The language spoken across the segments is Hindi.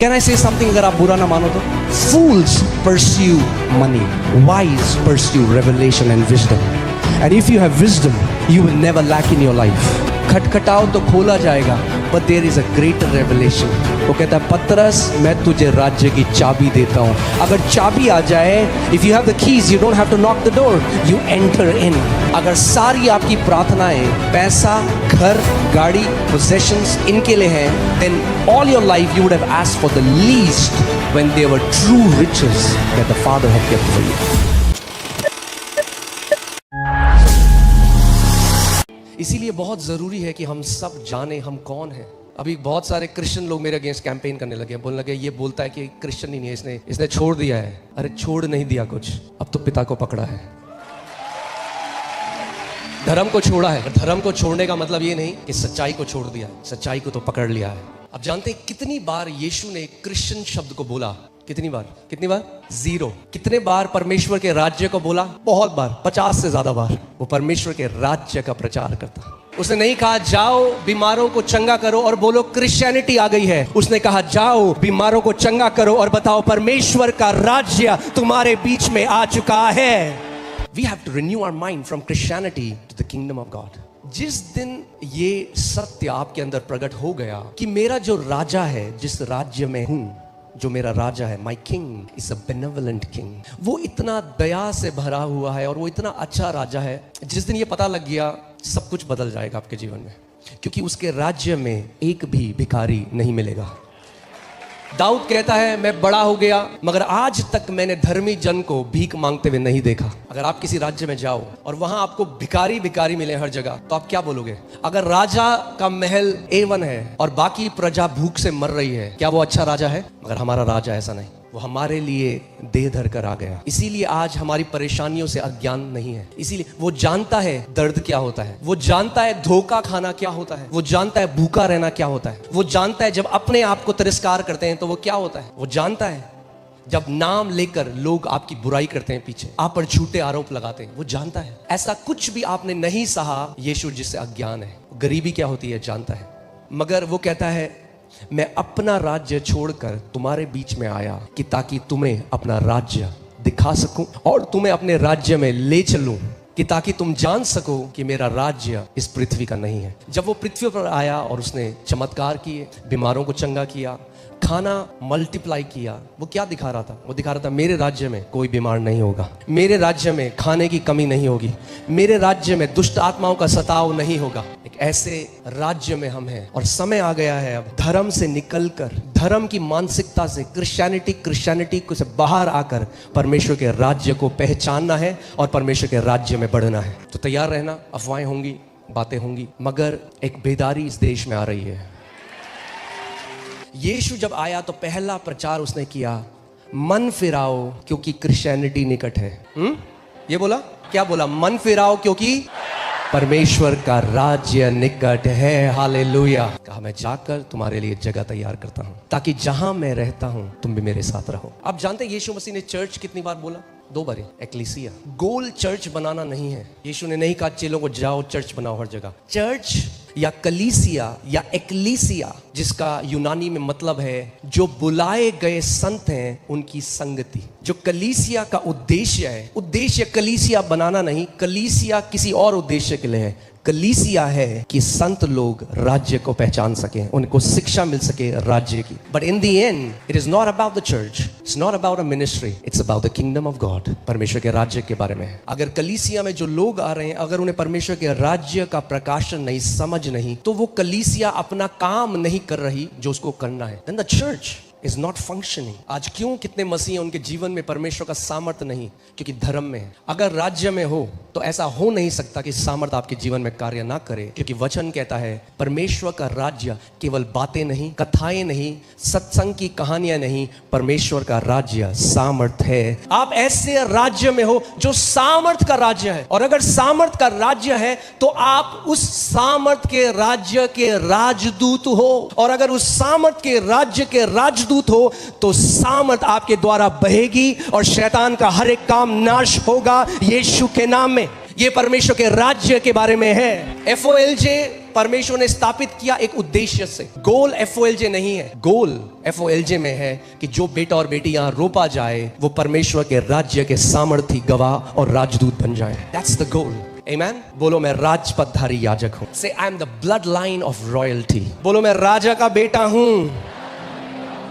Can I say something अगर आप बुरा ना मानो तो? Fools pursue money, wise pursue revelation and wisdom. And if you have wisdom, you will never lack in your life. खटखटाओ तो खोला जाएगा, but there is a greater revelation. वो कहता है पतरस मैं तुझे राज्य की चाबी देता हूँ. अगर चाबी आ जाए, if you have the keys, you don't have to knock the door. You enter in. अगर सारी आपकी प्रार्थनाएं पैसा, घर, गाड़ी, possessions इनके लिए हैं, then all your life you would have asked for the least when they were true riches that the Father had kept for you. इसीलिए बहुत जरूरी है कि हम सब जाने हम कौन हैं. अभी बहुत सारे क्रिश्चियन लोग मेरे अगेंस्ट कैंपेन करने लगे, बोलने लगे ये बोलता है कि क्रिश्चियन ही नहीं है, इसने छोड़ दिया है. अरे छोड़ नहीं दिया कुछ, अब तो पिता को पकड़ा है, धर्म को छोड़ा है. धर्म को छोड़ने का मतलब ये नहीं कि सच्चाई को छोड़ दिया है, सच्चाई को तो पकड़ लिया है. अब जानते हैं कितनी बार यीशु ने क्रिश्चियन शब्द को बोला? कितनी बार? 0. कितने बार परमेश्वर के राज्य को बोला? बहुत बार, 50 से ज्यादा बार. वो परमेश्वर के राज्य का प्रचार करता. उसने नहीं कहा जाओ बीमारों को चंगा करो और बोलो क्रिश्चियनिटी आ गई है. उसने कहा जाओ बीमारों को चंगा करो और बताओ परमेश्वर का राज्य तुम्हारे बीच में आ चुका है. We have to renew our mind from Christianity to the kingdom of God. जिस दिन ये सत्य आपके अंदर प्रकट हो गया कि मेरा जो राजा है, जिस राज्य में हूं, जो मेरा राजा है, my king is a benevolent king, वो इतना दया से भरा हुआ है और वो इतना अच्छा राजा है. जिस दिन ये पता लग गया, सब कुछ बदल जाएगा आपके जीवन में, क्योंकि उसके राज्य में एक भी भिखारी नहीं मिलेगा. दाऊद कहता है मैं बड़ा हो गया मगर आज तक मैंने धर्मी जन को भीख मांगते हुए नहीं देखा. अगर आप किसी राज्य में जाओ और वहां आपको भिखारी भिखारी मिले हर जगह, तो आप क्या बोलोगे? अगर राजा का महल A1 है और बाकी प्रजा भूख से मर रही है, क्या वो अच्छा राजा है? मगर हमारा राजा ऐसा नहीं, वो हमारे लिए देह धर कर आ गया. इसीलिए आज हमारी परेशानियों से अज्ञान नहीं है. इसीलिए वो जानता है दर्द क्या होता है, वो जानता है धोखा खाना क्या होता है, वो जानता है भूखा रहना क्या होता है, वो जानता है जब अपने आप को तिरस्कार करते हैं तो वो क्या होता है, वो जानता है जब नाम लेकर लोग आपकी बुराई करते हैं, पीछे आप पर झूठे आरोप लगाते हैं, वो जानता है. ऐसा कुछ भी आपने नहीं सहा यीशु जिससे अज्ञान है. गरीबी क्या होती है जानता है. मगर वो कहता है मैं अपना राज्य छोड़कर तुम्हारे बीच में आया कि ताकि तुम्हें अपना राज्य दिखा सकूं और तुम्हें अपने राज्य में ले चलूं, कि ताकि तुम जान सको कि मेरा राज्य इस पृथ्वी का नहीं है. जब वो पृथ्वी पर आया और उसने चमत्कार किए, बीमारों को चंगा किया, खाना मल्टीप्लाई किया, वो क्या दिखा रहा था? वो दिखा रहा था मेरे राज्य में कोई बीमार नहीं होगा, मेरे राज्य में खाने की कमी नहीं होगी, मेरे राज्य में दुष्ट आत्माओं का सताव नहीं होगा. एक ऐसे राज्य में हम हैं और समय आ गया है अब धर्म से निकलकर, धर्म की मानसिकता से, क्रिश्चियनिटी को से बाहर आकर परमेश्वर के राज्य को पहचानना है और परमेश्वर के राज्य में बढ़ना है. तो तैयार रहना. अफवाहें होंगी, बातें होंगी, मगर एक बेदारी इस देश में आ रही है. यीशु जब आया तो पहला प्रचार उसने किया, मन फिराओ क्योंकि क्रिश्चियनिटी निकट है. ये बोला, क्या बोला? मन फिराओ क्योंकि परमेश्वर का राज्य निकट है. हालेलुया. कहा मैं जाकर तुम्हारे लिए जगह तैयार करता हूं ताकि जहां मैं रहता हूं तुम भी मेरे साथ रहो. आप जानते हैं यीशु मसीह ने चर्च कितनी बार बोला? 2 बार. एक्लीसिया. गोल चर्च बनाना नहीं है. यीशु ने नहीं कहा चेलों को जाओ चर्च बनाओ हर जगह. चर्च या कलीसिया या एक्लीसिया, जिसका यूनानी में मतलब है जो बुलाए गए संत हैं उनकी संगति. जो कलीसिया का उद्देश्य है, उद्देश्य कलीसिया बनाना नहीं, कलीसिया किसी और उद्देश्य के लिए है. कलीसिया है कि संत लोग राज्य को पहचान सके, उनको शिक्षा मिल सके राज्य की. But in the end it is not about the church, it's not about a ministry, it's about the kingdom of God. परमेश्वर के राज्य के बारे में है. अगर कलीसिया में जो लोग आ रहे हैं, अगर उन्हें परमेश्वर के राज्य का प्रकाशन नहीं, समझ नहीं, तो वो कलीसिया अपना काम नहीं कर रही जो उसको करना है. Then the church is not functioning. आज क्यों कितने मसीह हैं उनके जीवन में परमेश्वर का सामर्थ्य नहीं? क्योंकि धर्म में है. अगर राज्य में हो तो ऐसा हो नहीं सकता कि सामर्थ्य आपके जीवन में कार्य ना करे, क्योंकि वचन कहता है परमेश्वर का राज्य केवल बातें नहीं, कथाएं नहीं, सत्संग की कहानियां नहीं, परमेश्वर का राज्य सामर्थ्य है. आप ऐसे राज्य में हो जो सामर्थ्य का राज्य है, और अगर सामर्थ्य का राज्य है तो आप उस सामर्थ्य के राज्य के राजदूत हो, और अगर उस सामर्थ्य के राज्य के राजदूत हो तो सामर्थ आपके द्वारा बहेगी और शैतान का हर एक काम नाश होगा यीशु के नाम में. ये परमेश्वर के राज्य के बारे में है. FOLJ परमेश्वर ने स्थापित किया एक उद्देश्य से। गोल FOLJ नहीं है, गोल FOLJ में है कि जो बेटा और बेटी यहां रोपा जाए वो परमेश्वर के राज्य के सामर्थी गवाह और राजदूत बन जाए। That's the goal. Amen? बोलो मैं राजपथधारी याजक हूं। Say I am the bloodline of royalty। बोलो मैं राजा का बेटा हूं।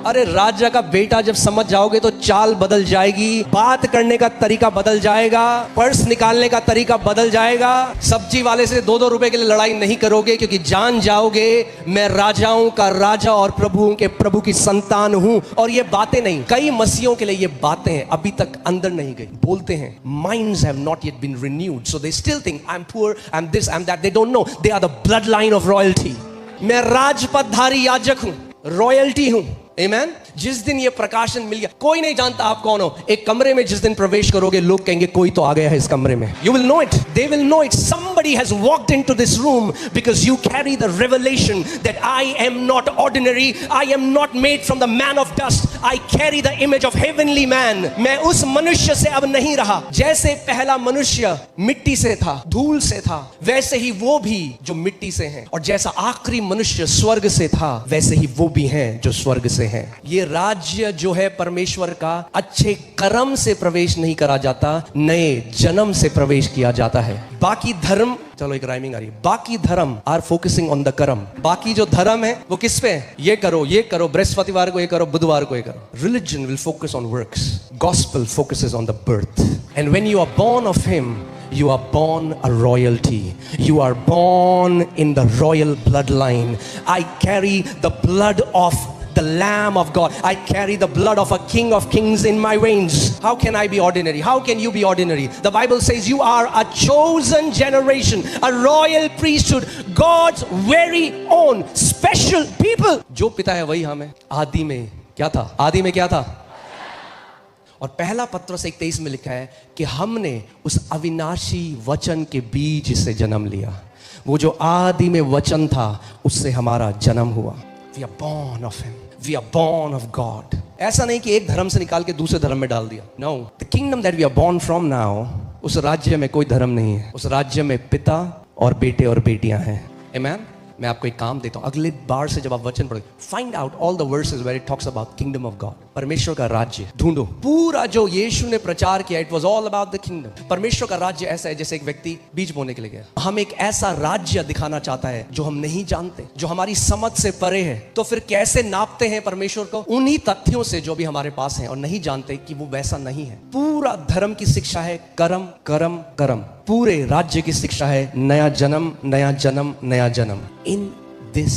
अरे राजा का बेटा जब समझ जाओगे तो चाल बदल जाएगी, बात करने का तरीका बदल जाएगा, पर्स निकालने का तरीका बदल जाएगा। सब्जी वाले से 2-2 रुपए के लिए लड़ाई नहीं करोगे, क्योंकि जान जाओगे मैं राजाओं का राजा और प्रभुओं के प्रभु की संतान हूं। और ये बातें नहीं, कई मसीहों के लिए ये बातें अभी तक अंदर नहीं गई। बोलते हैं minds have not yet been renewed, so they still think I'm poor, I'm this, I'm that। They don't know they are the bloodline of royalty। मैं राजपथधारी याजक हूं, रॉयल्टी हूं। Amen? जिस दिन ये प्रकाशन मिल गया, कोई नहीं जानता आप कौन हो। एक कमरे में जिस दिन प्रवेश करोगे लोग कहेंगे कोई तो आ गया है इस कमरे में। You will know it, they will know it, somebody has walked into this room because you carry the revelation that I am not ordinary, I am not made from the man of dust, I carry the image of heavenly man। मैं उस मनुष्य से अब नहीं रहा, जैसे पहला मनुष्य मिट्टी से था, धूल से था, वैसे ही वो भी जो मिट्टी से हैं, और जैसा आखिरी मनुष्य स्वर्ग से था वैसे ही वो भी हैं जो स्वर्ग से हैं। ये राज्य जो है परमेश्वर का, अच्छे कर्म से प्रवेश नहीं करा जाता, नए जन्म से प्रवेश किया जाता है। बाकी धर्म, चलो एक राइमिंग आ रही है, बाकी धर्म आर फोकसिंग ऑन द कर्म। बाकी जो धर्म है वो किस पे है? ये करो, ये करो, बृहस्पतिवार को ये करो, बुधवार को ये करो। Religion will focus on works, gospel focuses on the birth, and when you are born of him you are born a royalty, you are born in the royal bloodline। I carry the blood of the Lamb of God, I carry the blood of a King of Kings in my veins। How can I be ordinary? How can you be ordinary? The Bible says you are a chosen generation, a royal priesthood, God's very own special people। जो पिता है वही हम है। आदि में क्या था? आदि में क्या था? और पहला पत्रस 1:23 में लिखा है कि हमने उस अविनाशी वचन के बीज से जन्म लिया। वो जो आदि में वचन था उससे हमारा जन्म हुआ। We are born of him, we are born of God। ऐसा नहीं कि एक धर्म से निकाल के दूसरे धर्म में डाल दिया। No, the kingdom that we are born from now, उस राज्य में कोई धर्म नहीं है। उस राज्य में पिता और बेटे और बेटियां हैं। Amen? मैं आपको एक काम देता हूं, अगले बार से जब आप वचन पढ़ोगे, find out all the verses where it talks about kingdom of God, परमेश्वर का राज्य ढूंढो। पूरा जो यीशु ने प्रचार किया, it was all about the kingdom. परमेश्वर का राज्य ऐसा है जैसे एक व्यक्ति बीज बोने के लिए गया। हम एक ऐसा राज्य दिखाना चाहता है जो हम नहीं जानते, जो हमारी समझ से परे है। तो फिर कैसे नापते हैं परमेश्वर को? उन्हीं तथ्यों से जो भी हमारे पास हैं, और नहीं जानते कि वो वैसा नहीं है। पूरा धर्म की शिक्षा है कर्म कर्म कर्म। पूरे राज्य की शिक्षा है नया जन्म नया जन्म नया जन्म। In this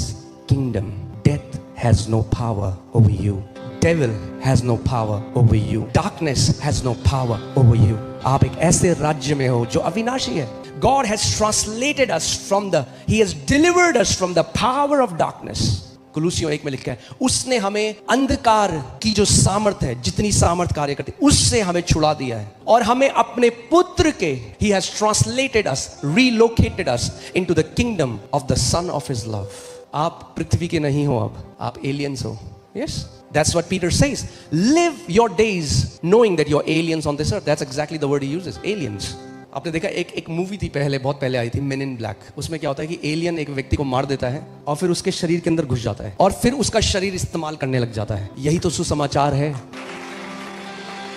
kingdom death has no power over you, devil has no power over you, darkness has no power over you. आप एक ऐसे राज्य में हो जो अविनाशी है। God has translated us from the, He has delivered us from the power of darkness। कुलुसियों 1 में लिखा है उसने हमें अंधकार की जो सामर्थ्य है, जितनी सामर्थ कार्य करती, उससे हमें छुड़ा दिया है और हमें अपने पुत्र के, He has translated us, relocated us into the kingdom of the Son of His love। आप पृथ्वी के नहीं हो, अब आप एलियंस हो। Yes, that's what Peter says, live your days knowing that you're aliens on this earth। That's exactly the word he uses, aliens। आपने देखा एक मूवी थी पहले, बहुत पहले आई थी, मेन इन ब्लैक। उसमें क्या होता है कि एलियन एक व्यक्ति को मार देता है और फिर उसके शरीर के अंदर घुस जाता है और फिर उसका शरीर इस्तेमाल करने लग जाता है। यही तो सुसमाचार है।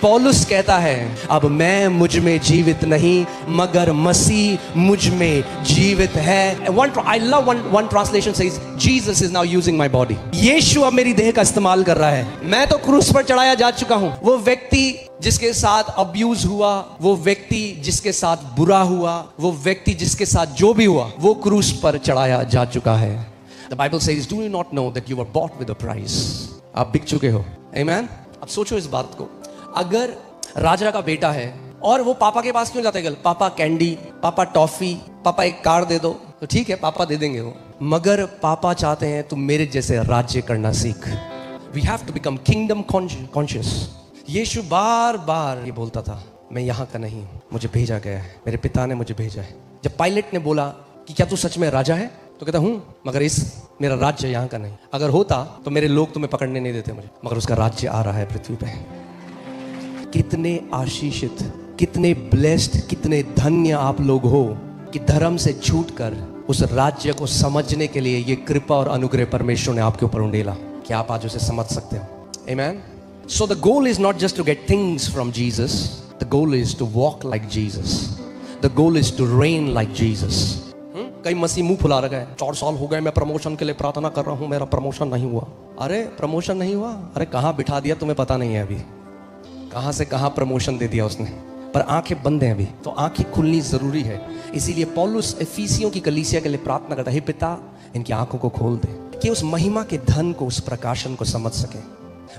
पौलुस कहता है अब मैं मुझ में जीवित नहीं मगर मसीह मुझ में जीवित है। I love one translation says Jesus is now using my body। यीशु अब मेरी देह का इस्तेमाल कर रहा है। मैं तो क्रूस पर चढ़ाया जा चुका हूं। वो व्यक्ति जिसके साथ अब्यूज हुआ, वो व्यक्ति जिसके साथ बुरा हुआ, वो व्यक्ति जिसके साथ जो भी हुआ, वो क्रूस पर चढ़ाया जा चुका है। The Bible says, do you not know that you were bought with a price? आप बिक चुके हो। Amen? अब सोचो इस बात को, अगर राजा का बेटा है और वो पापा के पास क्यों जाता है? पापा कैंडी, पापा टॉफी, पापा एक कार दे दो, तो ठीक है पापा दे देंगे वो, मगर पापा चाहते हैं तुम मेरे जैसे राज्य करना सीख। We have to become kingdom conscious। यीशु बार बार ये बोलता था मैं यहाँ का नहीं, मुझे भेजा गया है, मेरे पिता ने मुझे भेजा है। जब पायलट ने बोला कि क्या तू सच में राजा है, तो कहता हूँ, मगर मेरा राज्य यहाँ का नहीं। अगर होता तो मेरे लोग तुम्हें पकड़ने नहीं देते मुझे, मगर उसका राज्य आ रहा है पृथ्वी पे। कितने आशीषित, कितने ब्लेस्ड, कितने धन्य आप लोग हो कि धर्म से छूटकर उस राज्य को समझने के लिए ये कृपा और अनुग्रह परमेश्वर ने आपके ऊपर उंडेला कि आप आज उसे समझ सकते हो। आमेन। So the goal is not just to get things from Jesus. The goal is to walk like Jesus. The goal is to reign like Jesus. कई मसीह मुंह फुला रखा है, 4 साल हो गए मैं प्रमोशन के लिए प्रार्थना कर रहा हूं, मेरा प्रमोशन नहीं हुआ। अरे प्रमोशन नहीं हुआ? अरे कहां बिठा दिया तुम्हें पता नहीं है अभी, कहां से कहां प्रमोशन दे दिया उसने। पर आंखें बंद हैं अभी, तो आंखें खुलनी जरूरी है। इसीलिए पौलुस एफिसियों की कलीसिया के लिए प्रार्थना करता है, हे पिता इनकी आंखों को खोल दे कि उस महिमा के धन को, उस प्रकाशन को समझ सके।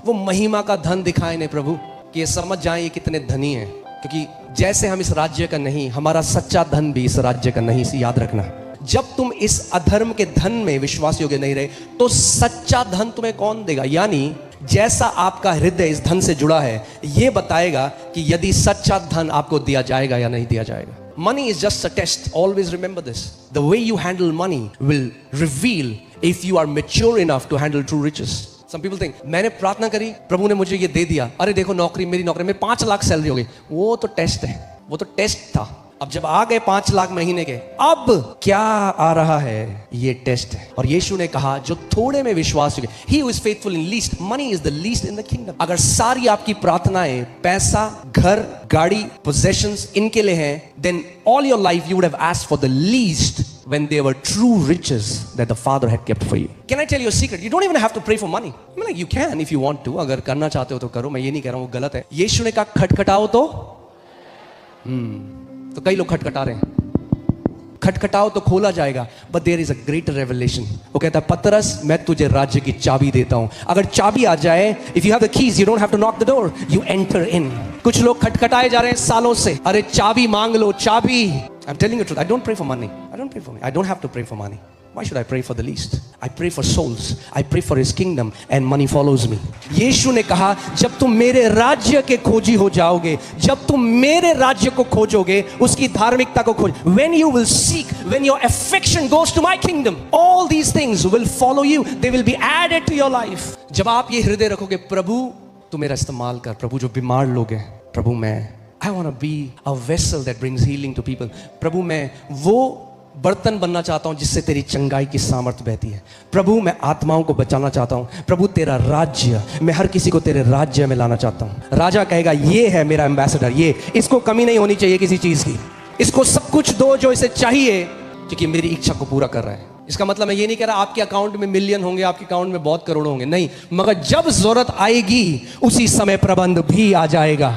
वो महिमा का धन दिखाए ने प्रभु, कि ये समझ जाए ये कितने धनी हैं। क्योंकि जैसे हम इस राज्य का नहीं, हमारा सच्चा धन भी इस राज्य का नहीं, इसे याद रखना। जब तुम इस अधर्म के धन में विश्वास योग्य नहीं रहे तो सच्चा धन तुम्हें कौन देगा? यानी जैसा आपका हृदय इस धन से जुड़ा है, यह बताएगा कि यदि सच्चा धन आपको दिया जाएगा या नहीं दिया जाएगा। Money is just a test. Always remember this. The way you handle money will reveal if you are mature enough to handle true riches. Some people think, मैंने प्रार्थना करी, प्रभु ने मुझे ये दे दिया, अरे देखो नौकरी, मेरी नौकरी में 5 लाख सैलरी हो गई। वो तो टेस्ट है, वो तो टेस्ट था। अब जब आ गए 5 लाख महीने के, अब क्या आ रहा है? ये टेस्ट है। और यीशु ने कहा जो थोड़े में विश्वास योग्य, he who is faithful in least, money is the least in the kingdom. अगर सारी आपकी प्रार्थनाएं पैसा, घर, गाड़ी, possessions इनके लिए हैं, then all your life you would have asked for the least when they were true riches that the Father had kept for you. Can I tell you a secret? You don't even have to pray for money. I mean, like you can if you want to. अगर करना चाहते हो तो करो, मैं ये नहीं कह रहा हूँ वो गलत है। यीशु ने कहा खटखटाओ तो कई लोग खटखटा रहे हैं, खटखटाओ तो खोला जाएगा। But there is a greater revelation. वो कहता है पतरस मैं तुझे राज्य की चाबी देता हूं। अगर चाबी आ जाए, if you have the keys you don't have to knock the door, you enter in. कुछ लोग खटखटाए जा रहे हैं सालों से, अरे चाबी मांग लो, चाबी। I am telling you truth, I don't pray for money, I don't pray for money, I don't have to pray for money. Why should I pray for the least? I pray for souls. I pray for His kingdom and money follows me. यीशु ने कहा जब तुम मेरे राज्य के खोजी हो जाओगे, जब तुम मेरे राज्य को खोजोगे, उसकी धार्मिकता को खोज, when you will seek, when your affection goes to my kingdom, all these things will follow you. They will be added to your life. जब आप ये हृदय रखोगे, प्रभु तू मेरा इस्तेमाल कर, प्रभु जो बीमार लोग हैं, प्रभु मैं I want to be a vessel that brings healing to people. प्रभु मैं वो बर्तन बनना चाहता हूं जिससे तेरी चंगाई की सामर्थ्य बहती है। प्रभु मैं आत्माओं को बचाना चाहता हूं। प्रभु तेरा राज्य, मैं हर किसी को तेरे राज्य में लाना चाहता हूं। राजा कहेगा ये है मेरा एम्बेसडर, ये इसको कमी नहीं होनी चाहिए किसी चीज की, इसको सब कुछ दो जो इसे चाहिए, क्योंकि मेरी इच्छा को पूरा कर रहा है। इसका मतलब मैं ये नहीं कह रहा आपके अकाउंट में मिलियन होंगे, आपके अकाउंट में बहुत करोड़ों होंगे, नहीं, मगर जब जरूरत आएगी उसी समय प्रबंध भी आ जाएगा।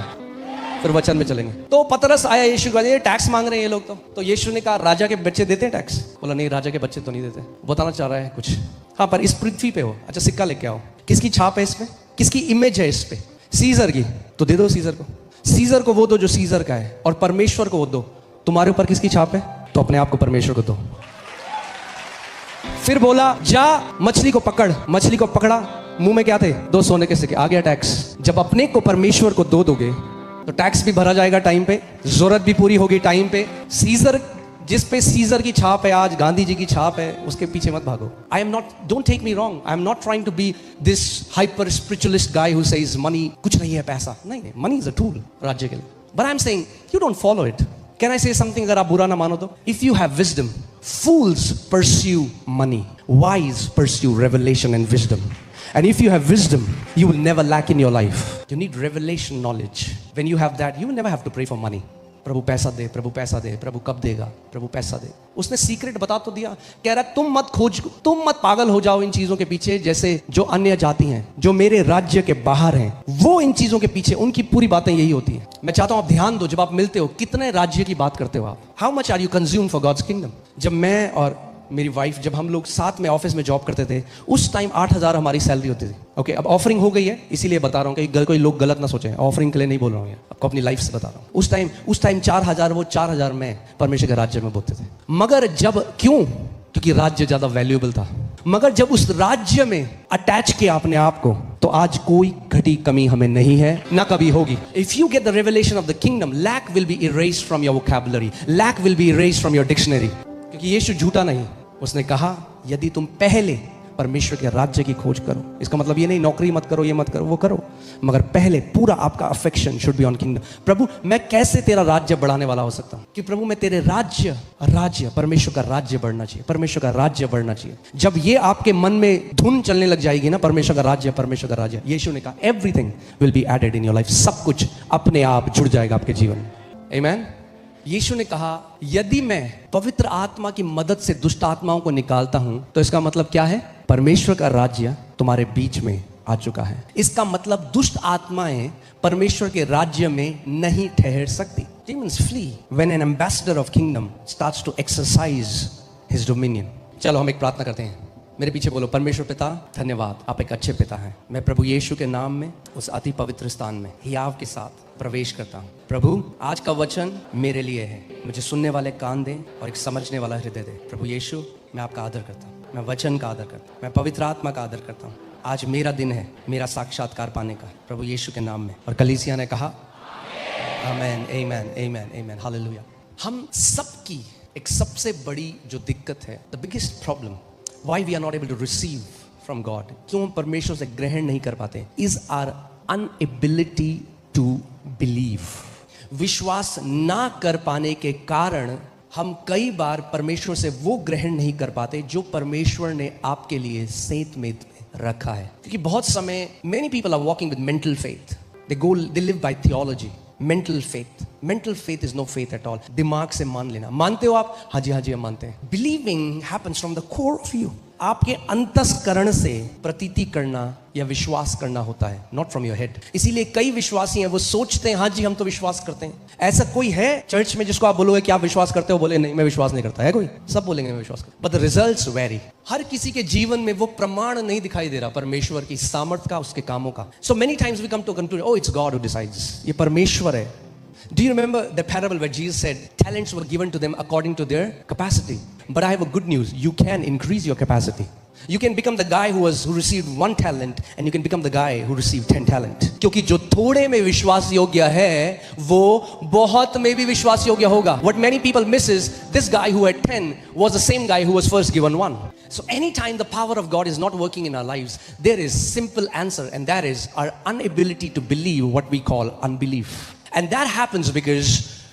फिर वचन में चलेंगे। तो पतरस आया यीशु के पास, ये टैक्स मांग रहे हैं ये लोग। तो यीशु ने कहा राजा के बच्चे देते हैं टैक्स? बोला नहीं, राजा के बच्चे तो नहीं देते। बताना चाह रहा है कुछ, हाँ पर इस पृथ्वी पे हो, अच्छा सिक्का लेके आओ, किसकी छाप है इस पे, किसकी इमेज है इस पे? सीजर की, तो दे दो सीजर को। सीजर को वो दो जो सीजर का है, और परमेश्वर को वो दो। तुम्हारे ऊपर किसकी छाप है? तो अपने आप को परमेश्वर को दो। फिर बोला जा मछली को पकड़, मछली को पकड़ा, मुंह में क्या थे? 2 सोने के सिक्के, आ गया टैक्स। जब अपने को परमेश्वर को दो दोगे तो टैक्स भी भरा जाएगा टाइम पे, जरूरत भी पूरी होगी टाइम पे। सीजर, जिस पे सीजर की छाप है, आज गांधी जी की छाप है, उसके पीछे मत भागो। I am not, don't take me wrong, I am not trying to be this hyper spiritualist guy who says money कुछ नहीं है, पैसा नहीं, मनी इज अ टूल राज्य के लिए। But I am saying you don't follow it. Can I से समथिंग, अगर आप बुरा ना मानो तो? If you have wisdom, fools pursue money, wise pursue revelation and wisdom. And if you have wisdom, you will never lack in your life. You need revelation knowledge. When you have that, you will never have to pray for money. प्रभु पैसा दे, प्रभु पैसा दे, प्रभु कब देगा, प्रभु पैसा दे। उसने सीक्रेट बता तो दिया। कह रहा तुम मत खोज, तुम मत पागल हो जाओ इन चीजों के पीछे, जैसे जो अन्य जाति हैं, जो मेरे राज्य के बाहर हैं, वो इन चीजों के पीछे, उनकी पूरी बातें यही होती हैं। मैं चाहता हूं आप ध्यान दो, जब आप मिलते हो कितने राज्य की बात करते हो आप? How much are you consume for God's kingdom? जब मैं और मेरी वाइफ, जब हम लोग साथ में ऑफिस में जॉब करते थे, उस टाइम 8,000 हमारी सैलरी होती थी। ओके, अब ऑफरिंग हो गई है, इसीलिए बता रहा हूँ कि कोई लोग गलत ना सोचें, ऑफरिंग के लिए नहीं बोल रहा हूँ, आपको अपनी लाइफ से बता रहा हूँ। उस टाइम 4,000, वो 4,000 में परमेश्वर के राज्य में बोलते थे। मगर जब, क्यों? क्योंकि राज्य ज्यादा वैल्यूएबल था। मगर जब उस राज्य में अटैच किया अपने आप को, तो आज कोई घटी कमी हमें नहीं है, ना कभी होगी। If you get the revelation of the kingdom, lack will be erased from your vocabulary, lack will be erased from your dictionary. क्योंकि यीशु झूठा नहीं, उसने कहा यदि तुम पहले परमेश्वर के राज्य की खोज करो। इसका मतलब ये नहीं नौकरी मत करो, ये मत करो, वो करो, मगर पहले पूरा आपका affection should be on kingdom. प्रभु मैं कैसे तेरा राज्य बढ़ाने वाला हो सकता हूँ? कि प्रभु मैं तेरे राज्य परमेश्वर का राज्य बढ़ना चाहिए, परमेश्वर का राज्य बढ़ना चाहिए। जब ये आपके मन में धुन चलने लग जाएगी ना, परमेश्वर का राज्य, यीशु ने कहा everything will be added in your life, सब कुछ अपने आप जुड़ जाएगा आपके जीवन में। आमीन। यीशु ने कहा यदि मैं पवित्र आत्मा की मदद से दुष्ट आत्माओं को निकालता हूं तो इसका मतलब क्या है? परमेश्वर का राज्य तुम्हारे बीच में आ चुका है। इसका मतलब दुष्ट आत्माएं परमेश्वर के राज्य में नहीं ठहर सकती। Demons flee when an ambassador of kingdom starts to exercise his dominion। चलो हम एक प्रार्थना करते हैं। मेरे पीछे बोलो, परमेश्वर पिता धन्यवाद, आप एक अच्छे पिता हैं। मैं प्रभु यीशु के नाम में उस अति पवित्र स्थान में हियाव के साथ प्रवेश करता हूँ। प्रभु आज का वचन मेरे लिए है, मुझे सुनने वाले कान दें और एक समझने वाला हृदय दें। प्रभु यीशु मैं आपका आदर करता हूँ, मैं वचन का आदर करता हूँ, मैं पवित्र आत्मा का आदर करता हूँ। आज मेरा दिन है मेरा साक्षात्कार पाने का, प्रभु यीशु के नाम में। और कलीसिया ने कहा आमेन, आमेन, आमेन, आमेन, हालेलुया। हम सबकी एक सबसे बड़ी जो दिक्कत है, the biggest problem why we are not able to receive from God, क्यों हम परमेश्वर से ग्रहण नहीं कर पाते, is our inability to believe। विश्वास ना कर पाने के कारण हम कई बार परमेश्वर से वो ग्रहण नहीं कर पाते जो परमेश्वर ने आपके लिए सेंत में रखा है। क्योंकि बहुत समय many people are walking with mental faith, they live by theology, mental faith is no faith at all। दिमाग से मान लेना, मानते हो आप? हाँ जी हम मानते हैं। Believing happens from the core of you, आपके अंतस्करण से प्रतीति करना या विश्वास करना होता है, not from your head। इसीलिए कई विश्वासी हैं वो सोचते हैं हाँ जी हम तो विश्वास करते हैं। ऐसा कोई है चर्च में जिसको आप बोलोगे कि आप विश्वास करते हो, बोले नहीं मैं विश्वास नहीं करता है? कोई? सब बोलेंगे मैं विश्वास करता। But the results vary। हर किसी के जीवन में वो प्रमाण नहीं दिखाई दे रहा परमेश्वर की सामर्थ का, उसके कामों का। So many times we come to a conclusion, oh it's God who decides, ये परमेश्वर है। Do you remember the parable where Jesus said talents were given to them according to their capacity? But I have a good news, you can increase your capacity। You can become the guy who received 1 talent and you can become the guy who received 10 talent। क्योंकि जो थोड़े में विश्वास योग्य है वो बहुत में भी विश्वास योग्य होगा। What many people miss is this guy who had 10 was the same guy who was first given 1। So anytime the power of God is not working in our lives, there is simple answer, and that is our inability to believe, what we call unbelief। And that happens because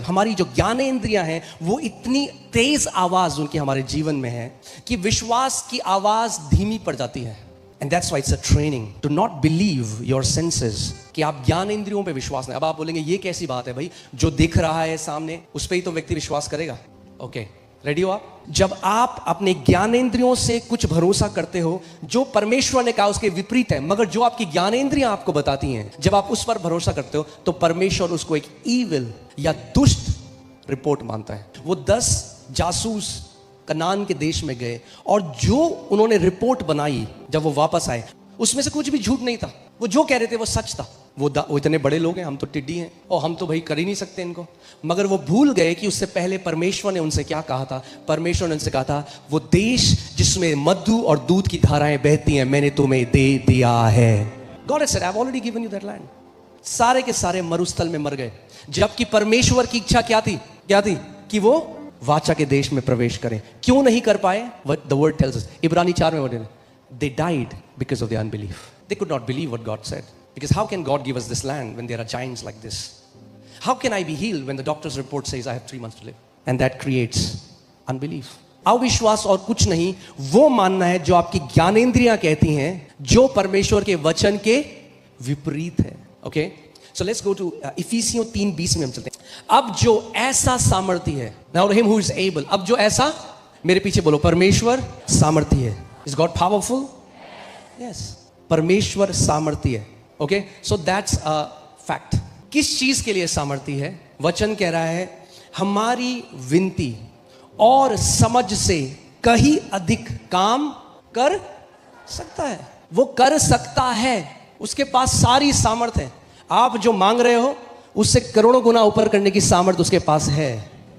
हमारी जो ज्ञानेंद्रियां हैं वो इतनी तेज आवाज उनकी हमारे जीवन में है कि विश्वास की आवाज धीमी पड़ जाती है। And that's why it's a training to not believe your senses, कि आप ज्ञानेंद्रियों पे विश्वास नहीं। अब आप बोलेंगे ये कैसी बात है भाई, जो दिख रहा है सामने उस पे ही तो व्यक्ति विश्वास करेगा। ओके रेडी हो आप? जब आप अपने ज्ञानेंद्रियों से कुछ भरोसा करते हो जो परमेश्वर ने कहा उसके विपरीत है, मगर जो आपकी ज्ञानेंद्रियां आपको बताती हैं, जब आप उस पर भरोसा करते हो तो परमेश्वर उसको एक ईविल या दुष्ट रिपोर्ट मानता है। वो 10 जासूस कनान के देश में गए और जो उन्होंने रिपोर्ट बनाई जब वो वापस आए उसमें से कुछ भी झूठ नहीं था। वो जो कह रहे थे वो सच था। वो इतने बड़े लोग हैं, हम तो टिड्डी हैं और हम तो भाई कर ही नहीं सकते इनको। मगर वो भूल गए कि उससे पहले परमेश्वर ने उनसे क्या कहा था। परमेश्वर ने उनसे कहा था वो देश जिसमें मधु और दूध की धाराएं बहती हैं मैंने तुम्हें दे दिया है। God has said, I've already given you that land। सारे के सारे मरुस्थल में मर गए, जबकि परमेश्वर की इच्छा क्या थी कि वो वाचा के देश में प्रवेश करें। क्यों नहीं कर पाए? The word tells us, इब्रानी 4 में word, they died because of their unbelief। They could not believe what God said। Because how can God give us this land when there are giants like this? How can I be healed when the doctor's report says I have 3 months to live? And that creates unbelief। अविश्वास और कुछ नहीं, वो मानना है जो आपकी ज्ञानेंद्रियां कहती हैं, जो परमेश्वर के वचन के विपरीत है। Okay, so let's go to इफिसियों 3:20 में हम चलते हैं। अब जो ऐसा सामर्थ्य है, now him who is able, अब जो ऐसा, मेरे पीछे बोलो, परमेश्वर सामर्थ्य है। Is God powerful? Yes, परमेश्वर सामर्थ्य है। Okay, so that's a fact. किस चीज के लिए सामर्थ्य है? वचन कह रहा है हमारी विनती और समझ से कहीं अधिक काम कर सकता है। वो कर सकता है, उसके पास सारी सामर्थ्य है। आप जो मांग रहे हो उससे करोड़ों गुना ऊपर करने की सामर्थ्य उसके पास है।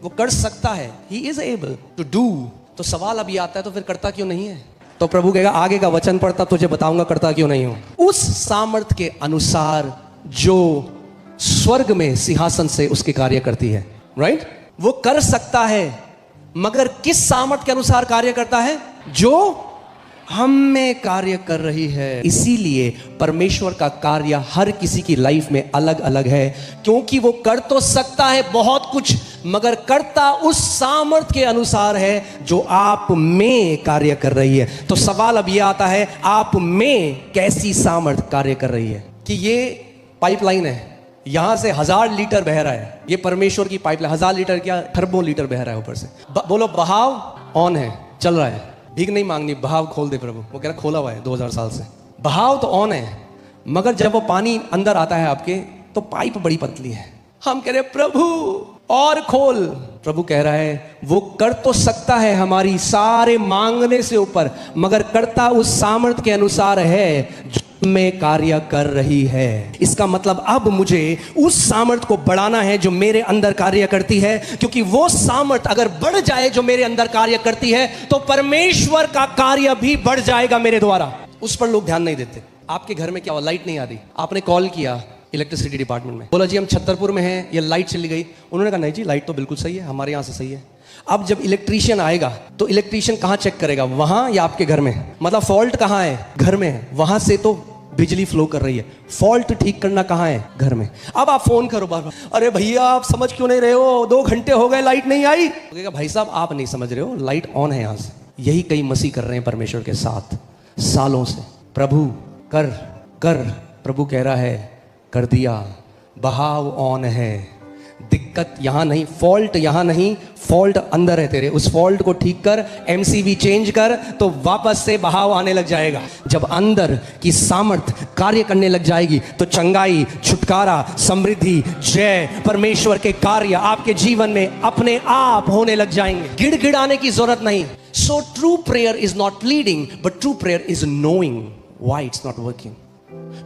वो कर सकता है, he is able to do. तो सवाल अभी आता है तो फिर करता क्यों नहीं है? तो प्रभु कहेगा आगे का वचन पढ़ता तुझे बताऊंगा करता क्यों नहीं हूं। उस सामर्थ के अनुसार जो स्वर्ग में सिंहासन से उसके कार्य करती है। राइट, वो कर सकता है, मगर किस सामर्थ के अनुसार कार्य करता है? जो हम में कार्य कर रही है। इसीलिए परमेश्वर का कार्य हर किसी की लाइफ में अलग अलग है, क्योंकि वो कर तो सकता है बहुत कुछ, मगर करता उस सामर्थ के अनुसार है जो आप में कार्य कर रही है। तो सवाल अब यह आता है, आप में कैसी सामर्थ कार्य कर रही है? कि ये पाइपलाइन है, यहां से 1000 लीटर बह रहा है, ये परमेश्वर की पाइपलाइन, 1000 लीटर क्या खरबों लीटर बह रहा है ऊपर से। बोलो बहाव ऑन है, चल रहा है, भीख नहीं मांगनी, बहाव खोल दे प्रभु। वो कह रहा खोला हुआ है 2000 साल से, बहाव तो ऑन है, मगर जब वो पानी अंदर आता है आपके तो पाइप बड़ी पतली है। हम कह रहे प्रभु और खोल, प्रभु कह रहा है वो कर तो सकता है हमारी सारे मांगने से ऊपर, मगर करता उस सामर्थ के अनुसार है जो में कार्य कर रही है। इसका मतलब अब मुझे उस सामर्थ को बढ़ाना है जो मेरे अंदर कार्य करती है, क्योंकि वो सामर्थ अगर बढ़ जाए जो मेरे अंदर कार्य करती है तो परमेश्वर का कार्य भी बढ़ जाएगा मेरे द्वारा। उस पर लोग ध्यान नहीं देते। आपके घर में क्या हुआ, लाइट नहीं आती, आपने कॉल किया इलेक्ट्रिसिटी डिपार्टमेंट में, बोला जी हम छतरपुर में हैं, ये लाइट चली गई। उन्होंने कहा नहीं जी लाइट तो बिल्कुल सही है, हमारे यहाँ से सही है। अब जब इलेक्ट्रीशियन आएगा तो इलेक्ट्रीशियन कहाँ चेक करेगा, वहां या आपके घर में? मतलब फॉल्ट कहाँ है, घर में है, वहां से तो बिजली फ्लो कर रही है, फॉल्ट ठीक करना कहाँ है, घर में। अब आप फोन करो बार बार, अरे भैया आप समझ क्यों नहीं रहे हो, 2 घंटे हो गए लाइट नहीं आई। तो भाई साहब आप नहीं समझ रहे हो, लाइट ऑन है यहाँ से। यही कई मसीह कर रहे हैं परमेश्वर के साथ सालों से। प्रभु कर कर, प्रभु कह रहा है कर दिया, बहाव ऑन है, दिक्कत यहां नहीं, फॉल्ट यहां नहीं, फॉल्ट अंदर है तेरे। उस फॉल्ट को ठीक कर, एमसीबी चेंज कर, तो वापस से बहाव आने लग जाएगा। जब अंदर की सामर्थ कार्य करने लग जाएगी तो चंगाई, छुटकारा, समृद्धि, जय, परमेश्वर के कार्य आपके जीवन में अपने आप होने लग जाएंगे। गिड़गिड़ाने की जरूरत नहीं। So true prayer is not pleading, but true prayer is knowing why it's not working.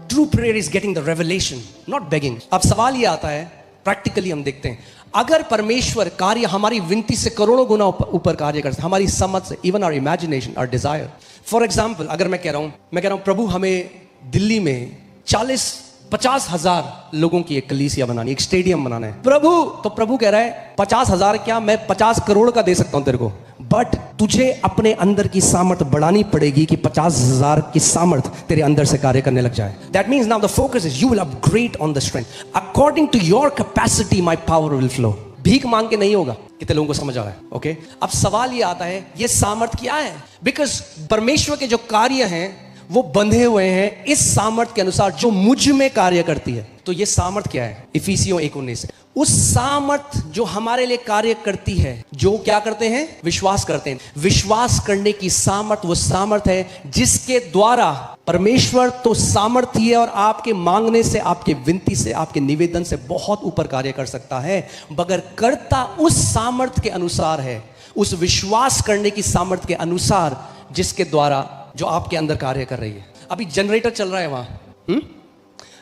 True prayer is getting the revelation, not begging. अब सवाल ये आता है, प्रैक्टिकली हम देखते हैं, अगर परमेश्वर कार्य हमारी विनती से करोड़ों गुना ऊपर कार्य करता है, हमारी समझ से, even our imagination, our desire. For example अगर मैं कह रहा हूं प्रभु हमें दिल्ली में 40-50 हजार लोगों की एक कलीसिया बनानी, एक स्टेडियम बनाना है प्रभु, तो प्रभु कह रहा है 50 हजार क्या, मैं 50 करोड़ का दे सकता हूं तेरे को, बट तुझे अपने अंदर की सामर्थ बढ़ानी पड़ेगी कि 50,000 की सामर्थ तेरे अंदर से कार्य करने लग जाए। That means now the focus is you will upgrade on the strength according to your capacity, my power will flow. भीख मांग के नहीं होगा। कितने लोगों को समझ आ रहा है? ओके अब सवाल ये आता है ये सामर्थ क्या है? बिकॉज परमेश्वर के जो कार्य हैं वो बंधे हुए हैं इस सामर्थ के अनुसार जो मुझ में कार्य करती है। तो ये सामर्थ क्या है? इफिसियों 1:19 उस सामर्थ जो हमारे लिए कार्य करती है, जो क्या करते हैं? विश्वास करते हैं। विश्वास करने की सामर्थ वो सामर्थ है जिसके द्वारा परमेश्वर तो सामर्थी है और आपके मांगने से, आपके विनती से, आपके निवेदन से बहुत ऊपर कार्य कर सकता है, मगर करता उस सामर्थ के अनुसार है, उस विश्वास करने की सामर्थ के अनुसार जिसके द्वारा जो आपके अंदर कार्य कर रही है। अभी जनरेटर चल रहा है वहां।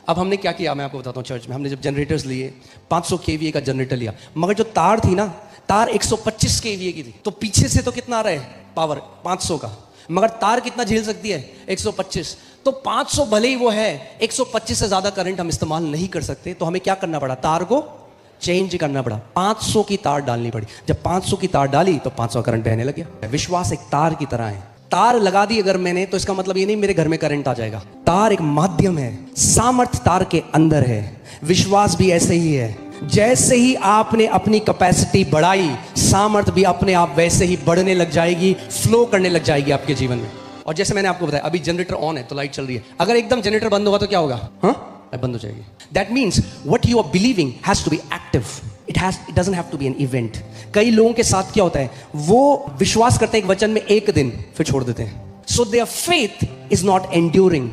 अब हमने क्या किया मैं आपको बताता हूँ। चर्च में हमने जब जनरेटर्स लिए, 500 kVA का जनरेटर लिया, मगर जो तार थी ना, तार 125 kVA की थी, तो पीछे से तो कितना आ रहा है पावर? 500 का, मगर तार कितना झेल सकती है? 125। तो 500 भले ही वो है, 125 से ज्यादा करंट हम इस्तेमाल नहीं कर सकते, तो हमें क्या करना पड़ा? तार को चेंज करना पड़ा, 500 की तार डालनी पड़ी। जब 500 की तार डाली तो 500 करंट बहने लग गया। विश्वास एक तार की तरह है। तार लगा दी अगर मैंने, तो इसका मतलब ये नहीं मेरे घर में करंट आ जाएगा। तार एक माध्यम है, सामर्थ तार के अंदर है। विश्वास भी ऐसे ही है। जैसे ही आपने अपनी कैपेसिटी बढ़ाई, सामर्थ भी अपने आप वैसे ही बढ़ने लग जाएगी, फ्लो करने लग जाएगी आपके जीवन में। और जैसे मैंने आपको बताया, अभी जनरेटर ऑन है तो लाइट चल रही है, अगर एकदम जनरेटर बंद होगा तो क्या होगा? बंद हो जाएगी। That means what you are believing has to be active. It doesn't have to be an event. कई लोगों के साथ क्या होता है, वो विश्वास करते हैं एक वचन में एक दिन, फिर छोड़ देते हैं। So their faith is not enduring.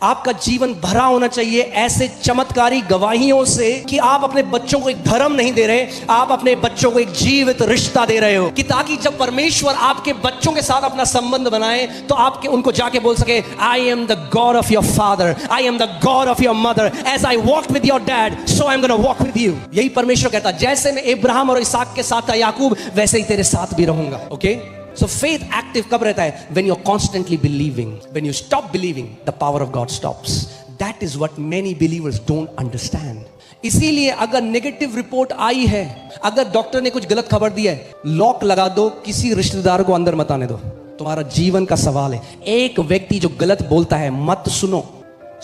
आपका जीवन भरा होना चाहिए ऐसे चमत्कारी गवाहियों से कि आप अपने बच्चों को एक धर्म नहीं दे रहे, आप अपने बच्चों को एक जीवित रिश्ता दे रहे हो, कि ताकि जब परमेश्वर आपके बच्चों के साथ अपना संबंध बनाए तो आपके उनको जाके बोल सके, I am the God of your father, I am the God of your mother, as I walk with your dad so I am gonna walk with you. यही परमेश्वर कहता है, जैसे मैं इब्राहिम और इसहाक के साथ था याकूब, वैसे ही तेरे साथ भी रहूंगा। ओके So faith active कब रहता है? When you're constantly believing. When you stop believing, the power of God stops. That is what many believers don't understand. इसीलिए अगर नेगेटिव रिपोर्ट आई है, अगर डॉक्टर ने कुछ गलत खबर दी है, लॉक लगा दो, किसी रिश्तेदार को अंदर मत आने दो। तुम्हारा जीवन का सवाल है। एक व्यक्ति जो गलत बोलता है मत सुनो,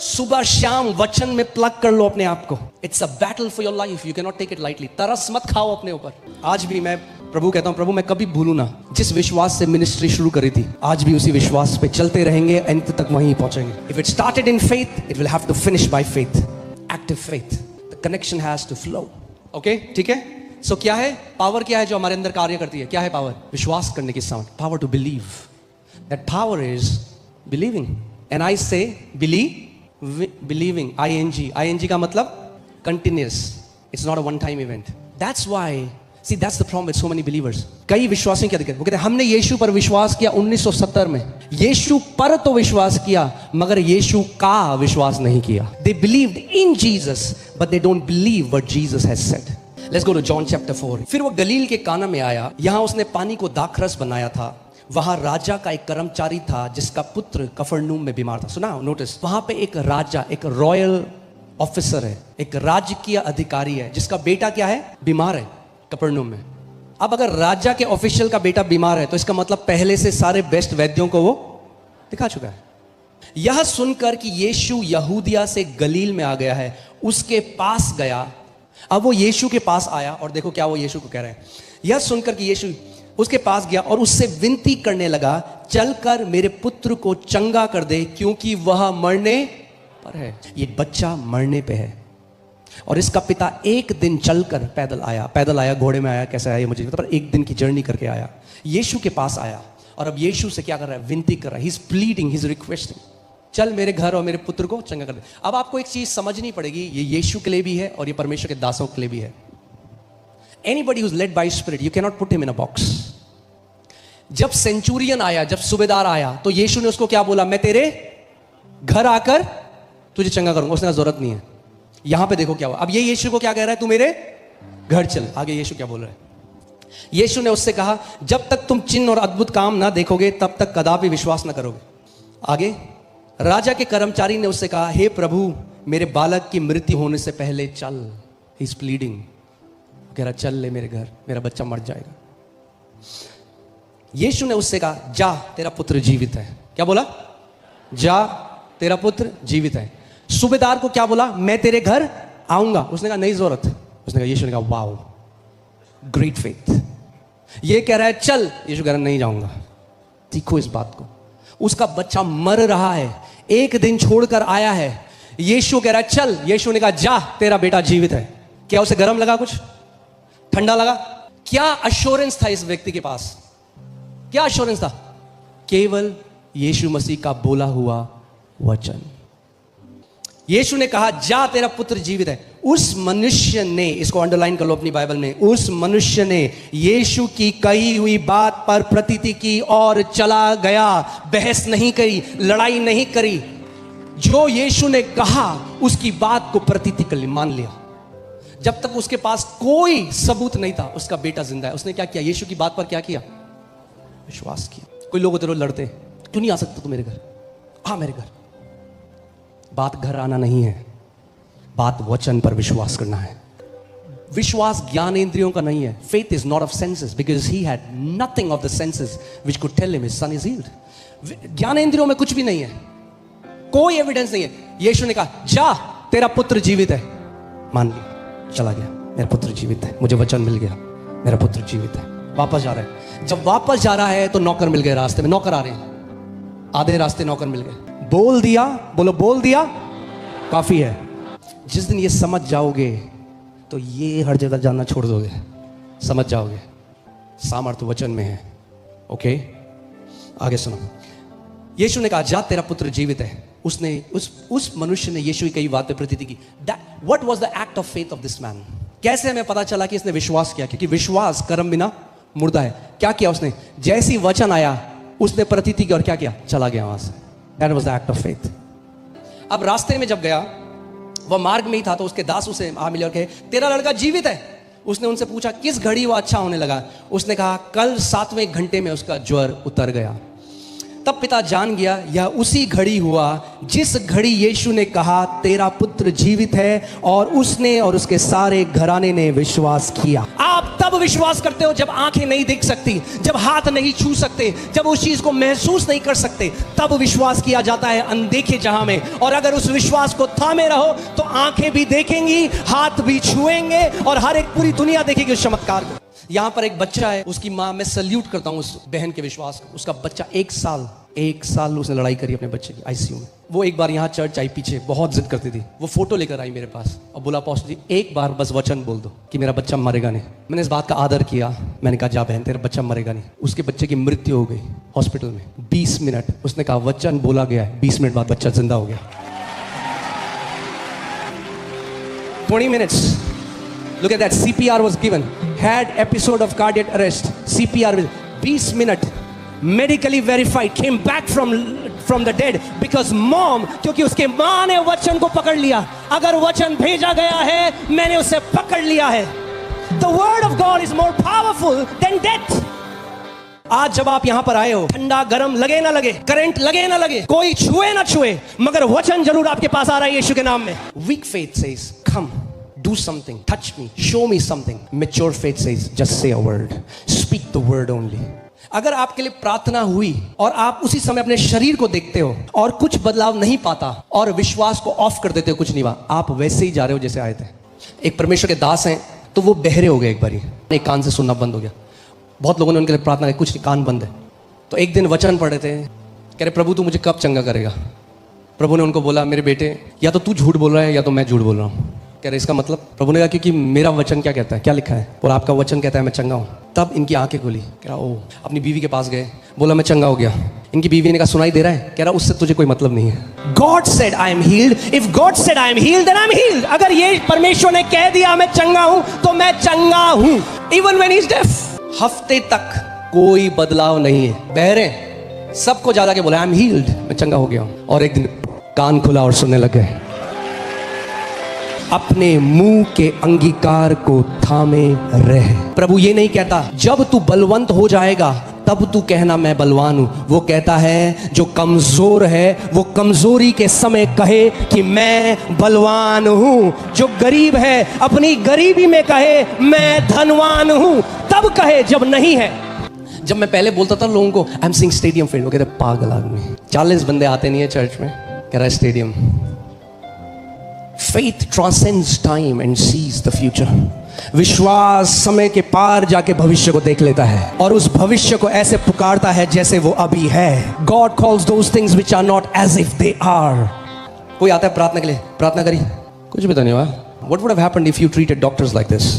सुबह शाम वचन में प्लग कर लो अपने आप को। It's a battle for your life, you can not take it lightly. तरस मत खाओ अपने ऊपर। आज भी मैं प्रभु कहता हूं, प्रभु मैं कभी भूलू ना, जिस विश्वास से मिनिस्ट्री शुरू करी थी, आज भी उसी विश्वास पे चलते रहेंगे, अंत तक वहीं पहुंचेंगे। If it started in faith, it will have to finish by faith, active faith. The connection has to flow. Okay, ठीक है। सो क्या है पावर? क्या है जो हमारे अंदर कार्य करती है? क्या है पावर? विश्वास करने की सामर्थ, power to believe. That power is believing. And I say believing, ing का मतलब continuous, it's not a one time event. That's why, see that's the problem with so many believers. कई विश्वासियों क्या दिक्कत, वो कहते हैं हमने यीशु पर विश्वास किया 1970 में। यीशु पर तो विश्वास किया मगर यीशु का विश्वास नहीं किया। They believed in Jesus but they don't believe what Jesus has said. Let's go to John chapter 4। फिर वो गलील के काना में आया, यहां उसने पानी को दाखरस बनाया था। वहां राजा का एक कर्मचारी था जिसका पुत्र कफरनूम में बीमार था। सुना, नोटिस, वहां पे एक राजा, एक रॉयल ऑफिसर है, एक राजकीय अधिकारी है जिसका बेटा क्या है? बीमार है कफरनूम में। अब अगर राजा के ऑफिशियल का बेटा बीमार है तो इसका मतलब पहले से सारे बेस्ट वैद्यों को वो दिखा चुका है। यह सुनकर कि यीशु यहूदिया से गलील में आ गया है, उसके पास गया। अब वो यीशु के पास आया और देखो क्या वो यीशु को कह रहे हैं। यह सुनकर कि यीशु उसके पास गया और उससे विनती करने लगा, चलकर मेरे पुत्र को चंगा कर दे क्योंकि वह मरने पर है। ये बच्चा मरने पे है और इसका पिता एक दिन चलकर पैदल आया, घोड़े में आया, कैसे आया ये मुझे नहीं पता, पर एक दिन की जर्नी करके आया, यीशु के पास आया और अब यीशु से क्या कर रहा है? विनती कर रहा है। He is pleading, he is requesting, चल मेरे घर और मेरे पुत्र को चंगा कर दे। अब आपको एक चीज समझनी पड़ेगी, ये यीशु के लिए भी है और ये परमेश्वर के दासों के लिए भी है। Anybody who's led by Spirit, you cannot put him in a box. जब सेंचुरियन आया, जब सूबेदार आया, तो यीशु ने उसको क्या बोला? मैं तेरे घर आकर तुझे चंगा करूंगा। उसने कहा जरूरत नहीं है। यहां पे देखो क्या हुआ। अब ये यीशु को क्या कह रहा है? तू मेरे घर चल। आगे यीशु क्या बोल रहा है? यीशु ने उससे कहा, जब तक तुम चिन्ह और अद्भुत काम ना देखोगे तब तक कदापि विश्वास ना करोगे। आगे राजा के कर्मचारी ने उससे कहा, हे प्रभु, मेरे बालक की मृत्यु होने से पहले चल। ही इज प्लीडिंग, कह रहा चल ले मेरे घर, मेरा बच्चा मर जाएगा। यीशु ने उससे कहा, जा तेरा पुत्र जीवित है। क्या बोला? जा तेरा पुत्र जीवित है। सूबेदार को क्या बोला? मैं तेरे घर आऊंगा। उसने कहा नहीं जरूरत। उसने कहा, यीशु ने कहा वाओ, ग्रेट फेथ। ये कह रहा है चल, यीशु कह रहा है नहीं जाऊंगा। सीखो इस बात को। उसका बच्चा मर रहा है, एक दिन छोड़कर आया है, यीशु कह रहा है चल। यीशु ने कहा जा तेरा बेटा जीवित है। क्या उसे गर्म लगा? कुछ ठंडा लगा? क्या अश्योरेंस था इस व्यक्ति के पास? क्या अश्योरेंस था? केवल यीशु मसीह का बोला हुआ वचन। यीशु ने कहा जा तेरा पुत्र जीवित है। उस मनुष्य ने, इसको अंडरलाइन कर लो अपनी बाइबल में, उस मनुष्य ने यीशु की कही हुई बात पर प्रतीति की और चला गया। बहस नहीं करी, लड़ाई नहीं करी। जो यीशु ने कहा उसकी बात को प्रतीति कर ली, मान लिया। जब तक उसके पास कोई सबूत नहीं था उसका बेटा जिंदा है। उसने क्या किया? यीशु की बात पर क्या किया? विश्वास किया। कोई लोग तेरे लड़ते, क्यों नहीं आ सकता तू मेरे घर? आ मेरे घर। बात घर आना नहीं है, बात वचन पर विश्वास करना है। विश्वास ज्ञानेंद्रियों का नहीं है। Faith is not of senses because he had nothing of the senses which could tell him his son is healed. ज्ञानेंद्रियों में कुछ भी नहीं है, कोई एविडेंस नहीं है। यीशु ने कहा जा तेरा पुत्र जीवित है। मान लिया, चला गया, मेरा पुत्र जीवित है, मुझे वचन मिल गया, मेरा पुत्र जीवित है। वापस जा रहा है। जब वापस जा रहा है तो नौकर मिल गए रास्ते में। नौकर आ रहे हैं, आधे रास्ते नौकर मिल गए। बोल दिया, बोलो बोल दिया काफी है। जिस दिन ये समझ जाओगे तो ये हर जगह जाना छोड़ दोगे। समझ जाओगे सामर्थ्य वचन में है। ओके, आगे सुनो। यीशु ने कहा जा तेरा पुत्र जीवित है। उसने उस मनुष्य ने यीशु की कई बातें प्रतीति की। What was the act of faith of this man? कैसे हमें पता चला कि इसने विश्वास किया? क्योंकि विश्वास कर्म बिना मुर्दा है। क्या किया उसने? जैसी वचन आया उसने प्रतीति की और क्या किया? चला गया वहां से। That was the act of faith. अब रास्ते में जब गया, वह मार्ग में ही था, तो उसके दास उसे आ मिले और कहे तेरा लड़का जीवित है। उसने उनसे पूछा किस घड़ी वो अच्छा होने लगा? उसने कहा कल 7वें घंटे में उसका ज्वर उतर गया। तब पिता जान गया यह उसी घड़ी हुआ जिस घड़ी यीशु ने कहा तेरा पुत्र जीवित है, और उसने और उसके सारे घराने ने विश्वास किया। आप तब विश्वास करते हो जब आंखें नहीं देख सकती, जब हाथ नहीं छू सकते, जब उस चीज को महसूस नहीं कर सकते, तब विश्वास किया जाता है अनदेखे जहां में। और अगर उस विश्वास को थामे रहो तो आंखें भी देखेंगी, हाथ भी छुएंगे, और हर एक पूरी दुनिया देखेगी उस चमत्कार को। यहां पर एक बच्चा है, उसकी मां, मैं सल्यूट करता हूं उस बहन के विश्वास को। उसका बच्चा 1 साल उसने लड़ाई करी अपने बच्चे की आईसीयू में। वो एक बार यहां चर्च आई, पीछे बहुत जिद करती थी, वो फोटो लेकर आई मेरे पास और बोला पास्टर जी एक बार बस वचन बोल दो कि मेरा बच्चा मरेगा नहीं। मैंने इस बात का आदर किया, मैंने कहा जा बहन तेरा बच्चा मरेगा नहीं। उसके बच्चे की मृत्यु हो गई हॉस्पिटल में। 20 मिनट उसने कहा वचन बोला गया है, 20 मिनट बाद बच्चा जिंदा हो गया। 20 minutes. Look at that. CPR was given. Had episode of cardiac arrest. CPR with 20 minutes. Medically verified. Came back from the dead because mom, क्योंकि उसके माँ ने वचन को पकड़ लिया। अगर वचन भेजा गया है, मैंने उसे पकड़ लिया है। The word of God is more powerful than death. आज जब आप यहां पर आए हो, ठंडा गरम लगे ना लगे, करंट लगे ना लगे, कोई छुए ना छुए, मगर वचन जरूर आपके पास आ रहा है यीशु के नाम में। Weak faith says, come, do something, touch me, show me something. Mature faith says, just say a word, speak the word only. अगर आपके लिए प्रार्थना हुई और आप उसी समय अपने शरीर को देखते हो और कुछ बदलाव नहीं पाता और विश्वास को ऑफ कर देते हो, कुछ नहीं हुआ, आप वैसे ही जा रहे हो जैसे आए थे। एक परमेश्वर के दास हैं, तो वो बहरे हो गए एक बारी, एक कान से सुनना बंद हो गया। बहुत लोगों ने उनके लिए प्रार्थना की, कुछ नहीं, कान बंद है। तो एक दिन वचन पढ़े थे, कह रहे प्रभु तू मुझे कब चंगा करेगा। प्रभु ने उनको बोला मेरे बेटे या तो तू झूठ बोल रहा है या तो मैं झूठ बोल रहा हूँ। कह रहे इसका मतलब, प्रभु ने कहा क्योंकि मेरा वचन क्या कहता है, क्या लिखा है, और आपका वचन कहता है मैं चंगा हूँ। तब इनकी आंखें खुली। कह रहा ओ, अपनी बीवी के पास गए, बोला मैं चंगा हो गया। इनकी बीवी ने कहा सुनाई दे रहा है, कह रहा उससे तुझे कोई मतलब नहीं है। God said I am healed, if God said I am healed then I am healed. अगर ये परमेश्वर ने कह दिया मैं चंगा हूं तो मैं चंगा हूं, even when he is deaf. हफ्ते तक कोई बदलाव नहीं है, बहरे सबको ज्यादा के बोला आई एम हील्ड, मैं चंगा हो गया हूं। और एक दिन कान खुला और सुनने लग गए। अपने मुंह के अंगीकार को थामे रहे। प्रभु ये नहीं कहता जब तू बलवंत हो जाएगा तब तू कहना मैं बलवान हूं। वो कहता है जो कमजोर है वो कमजोरी के समय कहे कि मैं बलवान हूं। जो गरीब है अपनी गरीबी में कहे मैं धनवान हूं। तब कहे जब नहीं है। जब मैं पहले बोलता था लोगों को I am seeing stadium field, वो कहते पागल आदमी, 40 बंदे आते नहीं है चर्च में, कह रहा है stadium. Faith transcends time and sees the future. विश्वास समय के पार जाके भविष्य को देख लेता है और उस भविष्य को ऐसे पुकारता है जैसे वो अभी है। God calls those things which are not as if they are. कोई आता है प्रार्थना के लिए, प्रार्थना करी, कुछ भी तो नहीं हुआ। What would have happened if you treated doctors like this?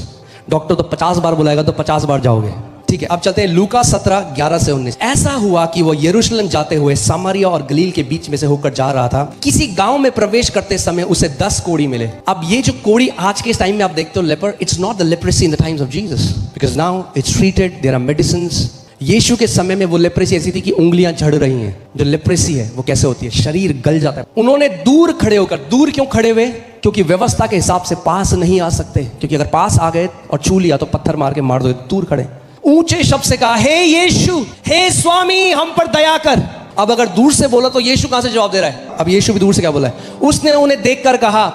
Doctor तो 50 बार बुलाएगा तो 50 बार जाओगे। ठीक है, अब चलते हैं लूका 17:11-19। ऐसा हुआ कि वो यरूशलेम जाते हुए सामरिया और गलील के बीच में से होकर जा रहा था। किसी गांव में प्रवेश करते समय उसे 10 कोढ़ी मिले। अब ये जो कोढ़ी आज के इस टाइम में आप देखते हो leper, it's not the leprosy in the times of Jesus, because now it's treated, there are medicines. यीशु के समय में वो लेप्रेसी ऐसी थी कि उंगलियां झड़ रही हैं। जो लेप्रेसी है वो कैसे होती है, शरीर गल जाता है। उन्होंने दूर खड़े होकर, दूर क्यों खड़े हुए, क्योंकि व्यवस्था के हिसाब से पास नहीं आ सकते, क्योंकि अगर पास आ गए और छू लिया तो पत्थर मार के मार दो। दूर खड़े ऊंचे शब्द से कहा हे यीशु, हे स्वामी हम पर दया कर। अब अगर दूर से बोला तो यीशु कहां से जवाब दे रहा है। अब यीशु भी दूर से क्या बोला है, उसने उन्हें देखकर कहा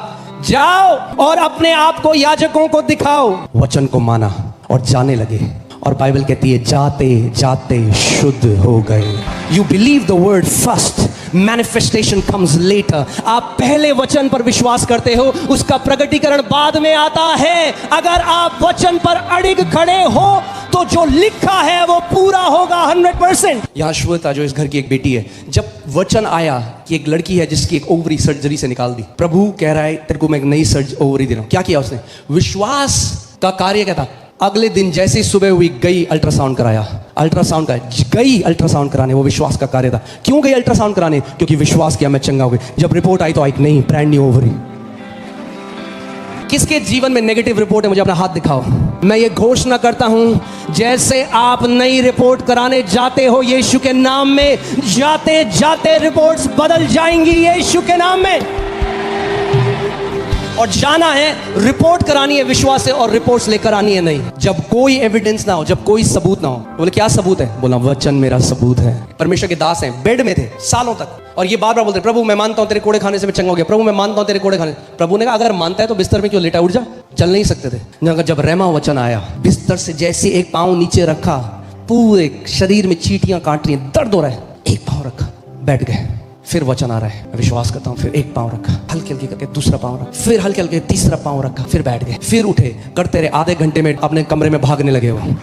जाओ और अपने आप को याजकों को दिखाओ। वचन को माना और जाने लगे। और बाइबल कहती है जाते जाते शुद्ध हो गए। You believe the word first, manifestation comes later. आप पहले वचन पर विश्वास करते हो, उसका प्रकटीकरण बाद में आता है। अगर आप वचन पर अड़िग खड़े हो तो जो लिखा है वो पूरा होगा 100%। यहाँ श्वेता जो इस घर की एक बेटी है, जब वचन आया कि एक लड़की है जिसकी एक ओवरी सर्जरी से निकाल दी, प्रभु कह रहा है तेरे को मैं एक नई ओवरी दे रहा हूं। क्या किया उसने, विश्वास का कार्य क्या था। अगले दिन जैसे ही सुबह हुई गई अल्ट्रासाउंड कराया, अल्ट्रासाउंड का गई अल्ट्रासाउंड कराने, वो विश्वास का कार्य था। क्यों गई अल्ट्रासाउंड कराने, क्योंकि विश्वास किया मैं चंगा हो गई। जब रिपोर्ट आई तो आई नहीं, ब्रांड न्यू ओवरी। किसके जीवन में नेगेटिव रिपोर्ट है, मुझे अपना हाथ दिखाओ। मैं ये घोषणा करता हूं जैसे आप नई रिपोर्ट कराने जाते हो यीशु के नाम में, जाते जाते रिपोर्ट्स बदल जाएंगी यीशु के नाम में। और जाना है, रिपोर्ट करानी है विश्वास से, और रिपोर्ट्स लेकर आनी है नहीं। जब कोई एविडेंस ना हो, जब कोई सबूत ना हो। बोले क्या सबूत है? बोला वचन मेरा सबूत है। परमेश्वर के दास हैं, बेड में थे सालों तक, और ये बार बार बोलते प्रभु मैं मानता हूं तेरे कोड़े खाने से मैं चंगा हो गया, प्रभु मैं मानता हूं तेरे कोड़े खाने। प्रभु ने कहा अगर मानता है तो बिस्तर में क्यों लेटा, उठ जा। चल नहीं सकते थे। जब रहमा वचन आया, बिस्तर से जैसे एक पांव नीचे रखा, पूरे शरीर में चींटियां काट रही हैं, दर्द हो रहा है, एक पांव रखा, बैठ गए। फिर वचन आ रहा है, मैं विश्वास करता हूं। फिर एक पांव रखा, हल्के हल्के करके दूसरा पांव रखा, फिर हल्के हल्के तीसरा पांव रखा, फिर बैठ गए। फिर उठे, करते रहे। आधे घंटे में अपने कमरे में भागने लगे। वो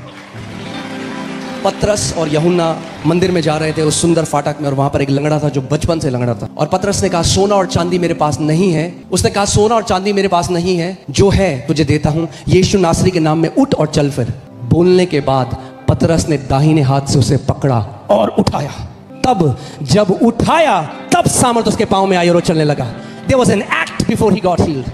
पतरस और यूहन्ना मंदिर में जा रहे थे उस सुंदर फाटक में, और वहां पर एक लंगड़ा था जो बचपन से लंगड़ा था। और पतरस ने कहा सोना और चांदी मेरे पास नहीं है। उसने कहा सोना और चांदी मेरे पास नहीं है, जो है तुझे देता हूं, यीशु नासरी के नाम में उठ और चल। फिर बोलने के बाद पतरस ने दाहिने हाथ से उसे पकड़ा और उठाया। तब जब उठाया तब सामर्थ उसके पांव में आई और वो चलने लगा। There was an act before he got healed.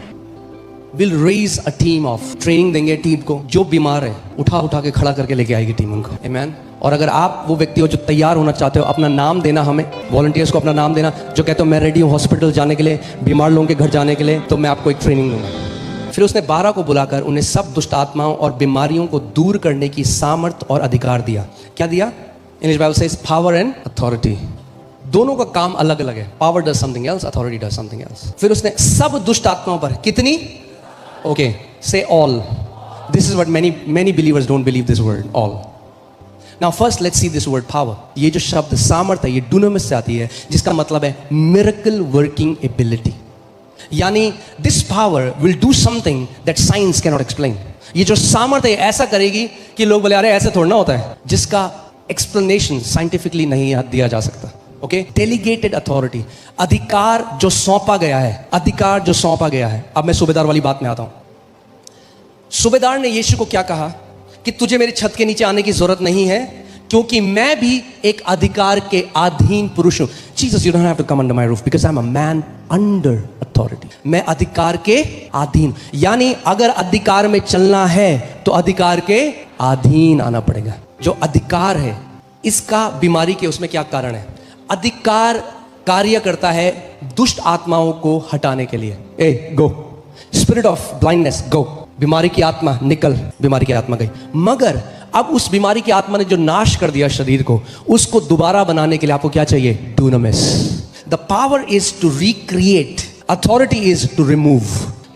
We'll raise a team of, training देंगे टीम को, जो बीमार है उठा उठा के खड़ा करके लेके आएगी टीम उनको। Amen. और अगर आप वो व्यक्ति हो जो तैयार होना चाहते हो, अपना नाम देना, हमें वॉलंटियर्स को अपना नाम देना, जो कहते हो मैं रेडी हूँ हॉस्पिटल जाने के लिए, बीमार लोगों के घर जाने के लिए, तो मैं आपको एक ट्रेनिंग दूंगा। फिर उसने 12 को बुलाकर उन्हें सब दुष्ट आत्माओं और बीमारियों को दूर करने की सामर्थ और अधिकार दिया। क्या दिया? English Bible says power and authority. दोनों का काम अलग अलग है। Power does something else, authority does something else. फिर उसने सब दुष्ट आत्माओं पर कितनी? ओके, से all. This is what many believers don't believe this word, all. Now first let's see this word power. ये जो शब्द सामर्थ है, ये डुनामिस से आती है, जिसका मतलब है मिरेकल वर्किंग एबिलिटी। यानी this power will do something that science can not explain. ये जो सामर्थ है ऐसा करेगी कि लोग बोले अरे ऐसे थोड़ा ना होता है, जिसका एक्सप्लेनेशन साइंटिफिकली नहीं दिया जा सकता। ओके, डेलीगेटेड अथॉरिटी, अधिकार जो सौंपा गया है, अधिकार जो सौंपा गया है। अब मैं सूबेदार वाली बात में आता हूं। सूबेदार ने यीशु को क्या कहा कि तुझे मेरी छत के नीचे आने की जरूरत नहीं है, क्योंकि मैं भी एक अधिकार के अधीन पुरुष हूं। Jesus, you don't have to come under my roof because I am a man under authority. मैं अधिकार के अधीन, यानी अगर अधिकार में चलना है तो अधिकार के अधीन आना पड़ेगा। जो अधिकार है, इसका बीमारी के उसमें क्या कारण है? अधिकार कार्य करता है दुष्ट आत्माओं को हटाने के लिए। ए गो, स्पिरिट ऑफ ब्लाइंडनेस गो, बीमारी की आत्मा निकल, बीमारी की आत्मा गई। मगर अब उस बीमारी की आत्मा ने जो नाश कर दिया शरीर को, उसको दोबारा बनाने के लिए आपको क्या चाहिए? डुनामिस। The power is to recreate, authority is to remove.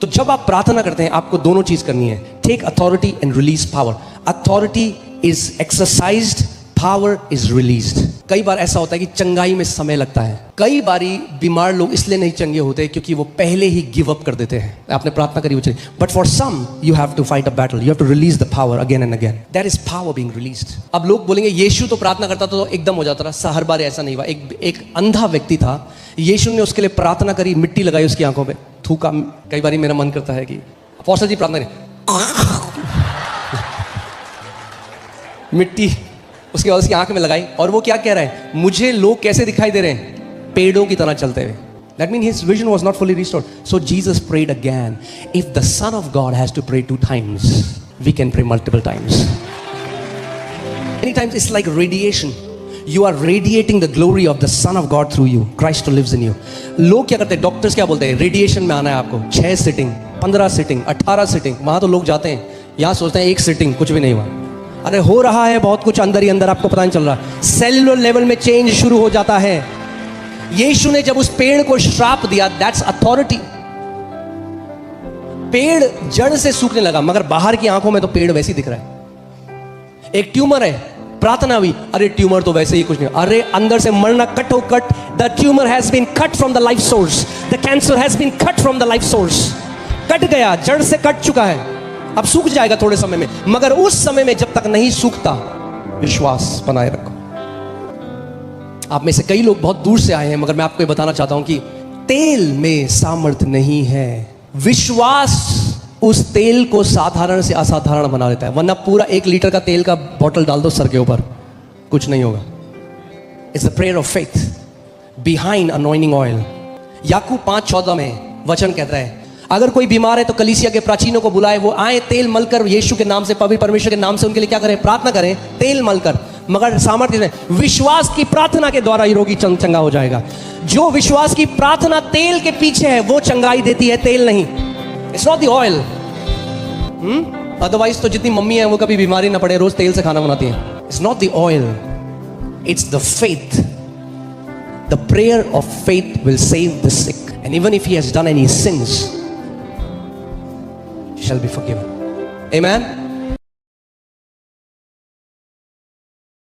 तो जब आप प्रार्थना करते हैं आपको दोनों चीज करनी है, take authority and release power. Authority is exercised, power is released. कई बार ऐसा होता है कि चंगाई में समय लगता है। कई बारी बीमार लोग इसलिए नहीं चंगे होते क्योंकि वो पहले ही गिव अप कर देते हैं। आपने प्रार्थना करी, but for some you have to fight a battle, you have to release the power again and again. That is power being released. अब लोग बोलेंगे यीशु तो प्रार्थना करता था तो एकदम हो जाता था। हर बार ऐसा नहीं हुआ। एक अंधा व्यक्ति था, यीशु ने उसके लिए प्रार्थना करी, मिट्टी लगाई उसकी आंखों पे, थूका। कई बार मेरा मन करता है कि अपोस्टल जी प्रार्थना करें, मिट्टी उसके बाद उसकी आंख में लगाई, और वो क्या कह रहा है? मुझे लोग कैसे दिखाई दे रहे हैं? पेड़ों की तरह चलते हुए। That means his vision was not fully restored. So Jesus prayed again. If the Son of God has to pray 2 times, we can pray multiple times. Many times it's like radiation. You are radiating the glory of the Son of God through you. Christ who lives in you. लोग क्या करते हैं? डॉक्टर्स क्या बोलते हैं? रेडिएशन में आना है आपको, 6 सिटिंग, 15 सिटिंग, 18 सिटिंग। वहां तो लोग जाते हैं, यहां सोचते हैं 1 सिटिंग कुछ भी नहीं हुआ। अरे हो रहा है बहुत कुछ अंदर ही अंदर, आपको पता नहीं चल रहा। सेलुलर लेवल में चेंज शुरू हो जाता है। यीशु ने जब उस पेड़ को श्राप दिया, दैट्स अथॉरिटी। पेड़ जड़ से सूखने लगा, मगर बाहर की आंखों में तो पेड़ वैसे ही दिख रहा है। एक ट्यूमर है, प्रार्थना हुई, अरे ट्यूमर तो वैसे ही कुछ नहीं, अरे अंदर से मरना, कट हो cut. The tumour has been cut from the life source, the cancer has been cut from the life source. Cut गया, जड़ से कट चुका है, अब सूख जाएगा थोड़े समय में, मगर उस समय में जब तक नहीं सूखता, विश्वास बनाए रखो। आप में से कई लोग बहुत दूर से आए हैं, मगर मैं आपको ये बताना चाहता हूं कि तेल में सामर्थ्य नहीं है, विश्वास उस तेल को साधारण से असाधारण बना देता है। वरना पूरा 1 लीटर का तेल का बोतल डाल दो सर के ऊपर, कुछ नहीं होगा। It's the prayer of faith behind anointing oil. याकूब 5:14 में वचन कहता है, अगर कोई बीमार है तो कलीसिया के प्राचीनों को बुलाए, वो आए, तेल मलकर यीशु के नाम से, पवित्र परमेश्वर के नाम से उनके लिए क्या करें? प्रार्थना करें, तेल मलकर। मगर सामर्थ्य से, विश्वास की प्रार्थना के द्वारा ही रोगी चंगा हो जाएगा। जो विश्वास की प्रार्थना तेल के पीछे है, वो चंगाई देती है, तेल नहीं। It's not the oil. Otherwise तो जितनी मम्मी है वो कभी बीमारी ना पड़े, रोज तेल से खाना बनाती है. It's not the oil, it's the faith. The prayer of faith will save the sick, and even if he has done any since, shall be forgiven. Amen.